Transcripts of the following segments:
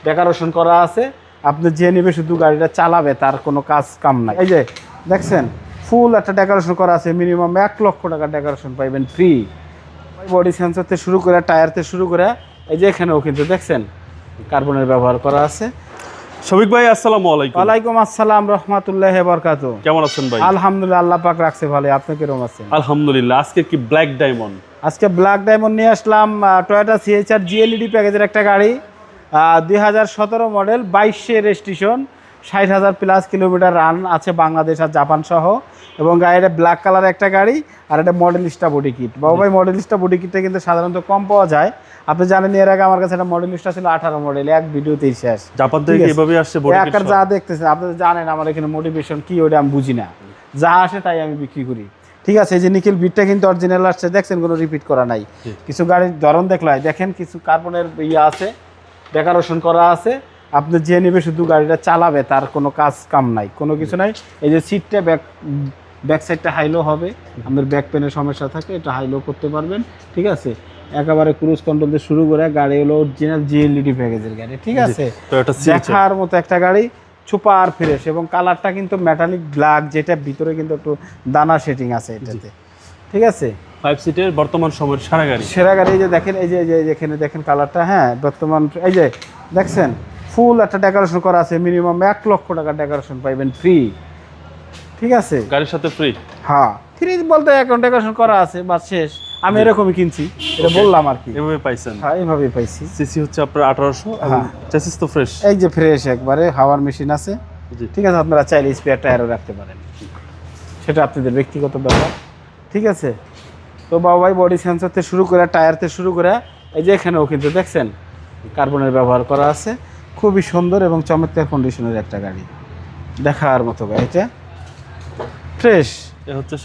Decoration করা আছে। আপনি যে নেবে শুধু গাড়িটা চালাবে, তার কোনো কাজ কাম নাই। এই যে দেখছেন ফুল একটা ডেকোরেশন করা আছে, মিনিমাম 1 লক্ষ টাকার ডেকোরেশন পাইবেন ফ্রি। বডি সেন্সর থেকে শুরু করে টায়ার থেকে শুরু করে এই যে এখানেও কিন্তু দেখছেন কার্বনের ব্যবহার করা আছে। শফিক ভাই আসসালামু আলাইকুম। ওয়ালাইকুম আসসালাম রাহমাতুল্লাহি ওয়া বারাকাতুহু। কেমন আছেন ভাই? আলহামদুলিল্লাহ, আল্লাহ পাক রাখছে ভালো। আপনি কিরকম আছেন? আলহামদুলিল্লাহ। আজকে কি ব্ল্যাক ডায়মন্ড? আজকে ব্ল্যাক ডায়মন্ড নিয়ে আসলাম। টয়োটা সিএইচআর জিএলইডি প্যাকেজের একটা গাড়ি, 2017 model, 22 registration, 60,000 plus kilometre run আছে বাংলাদেশ আর জাপান সহ। এবং গাড়িটা ব্ল্যাক কালার একটা গাড়ি, আর এটা মডেলিস্টা বডি কিট। বাবু ভাই, মডেলিস্টা বডি কিটটা কিন্তু সাধারণত কম পাওয়া যায়। আপনি জানেন এর আগে আমার কাছে একটা মডেলিস্টা ছিল 18 মডেল, এক ভিডিওতেই শেষ। জাপান থেকে এভাবে আসছে বডি কিট যা দেখতেছেন আপনি জানেন আমার এখানে মোটিভেশন কি ওটা আমি বুঝি না, যা আসে তাই আমি বিক্রি করি। ঠিক আছে, এই যে নিকেল বিটটা কিন্তু অরিজিনাল আসছে, দেখছেন কোনো রিপিট করা নাই। কিছু গাড়ির ধরন দেখলাই দেখেন, কিছু কার্বনের আছে, ডেকোরেশন করা আছে। আপনি যে নেবে শুধু গাড়িটা চালাবে, তার কোনো কাজ কাম নাই, কোনো কিছু নাই। এই যে সিটটা ব্যাক সাইডটা হাইলো হবে, আমাদের ব্যাক পেনের সমস্যা থাকে, এটা হাইলো করতে পারবেন। ঠিক আছে, একেবারে ক্রুজ কন্ট্রোল দিয়ে শুরু করে গাড়ি হলো অরিজিনাল জিএলইডি প্যাকেজের গাড়ি। ঠিক আছে, দেখার মতো একটা গাড়ি, সুপার ফ্রেশ। এবং কালারটা কিন্তু মেটালিক ব্ল্যাক, যেটা ভিতরে কিন্তু একটু দানা সেটিং আছে এটাতে। ঠিক আছে, 5 সিটের বর্তমান সময়ের সেরা গাড়ি। সেরা গাড়ি। এই যে দেখেন, এই যে এখানে দেখেন কালারটা, হ্যাঁ বর্তমান। এই যে দেখছেন ফুল একটা ডেকোরেশন করা আছে, মিনিমাম 1 লক্ষ টাকার ডেকোরেশন পাইবেন ফ্রি। ঠিক আছে, গাড়ির সাথে ফ্রি। হ্যাঁ, ফ্রি বলতে এখন ডেকোরেশন করা আছে, বাস শেষ। আমি এরকমই কিনছি, এটা বললাম আর কি। এভাবে পাইছেন? হ্যাঁ, এইভাবেই পাইছি। সিসি হচ্ছে আপনার 1800। হ্যাঁ, চেসিস তো ফ্রেশ। এই যে ফ্রেশ একবারে, হাওয়ার মেশিন আছে। জি। ঠিক আছে, আপনারা চাইলে স্পেয়ার টায়ারও রাখতে পারেন, সেটা আপনাদের ব্যক্তিগত ব্যাপার। ঠিক আছে, তো বাবু ভাই, বডি সেন্সর থেকে শুরু করে টায়ার থেকে শুরু করে এই যে এখানেও কিন্তু দেখছেন কার্বনের ব্যবহার করা আছে। খুবই সুন্দর এবং চমৎকার কন্ডিশনের একটা গাড়ি, দেখার মতো গাড়িটা ফ্রেশ।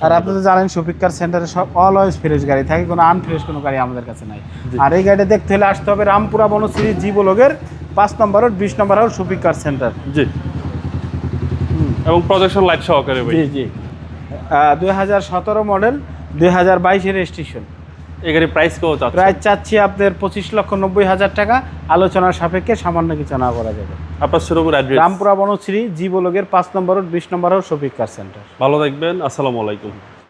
আর আপনি তো জানেন শফিক কার সেন্টারে সব অলওয়েজ ফ্রেশ গাড়ি থাকে, কোনো আনফ্রেশ কোনো গাড়ি আমাদের কাছে নাই। আর এই গাড়িটা দেখতে হলে আসতে হবে রামপুরা বনশ্রী জি ব্লকের 5 নম্বর রোড, 20 নম্বর রোড, শফিক কার সেন্টার। জি। এবং প্রজেকশন লাইট সহকারে ভাই। জি জি, 2017 মডেল, 2022 রেজিস্ট্রেশন। এই গাড়ির প্রাইস কত? প্রাইস চাচ্ছি আপনার 25,90,000 টাকা। আলোচনার সাপেক্ষে সামান্য কিছু না করা যাবে। আপনার শোরুমের অ্যাড্রেস? রামপুরা বনশ্রী জি ব্লকের 5 নম্বর রোড, 20 নম্বর রোড, শফিক কার সেন্টার। ভালো থাকবেন। আসসালামু আলাইকুম।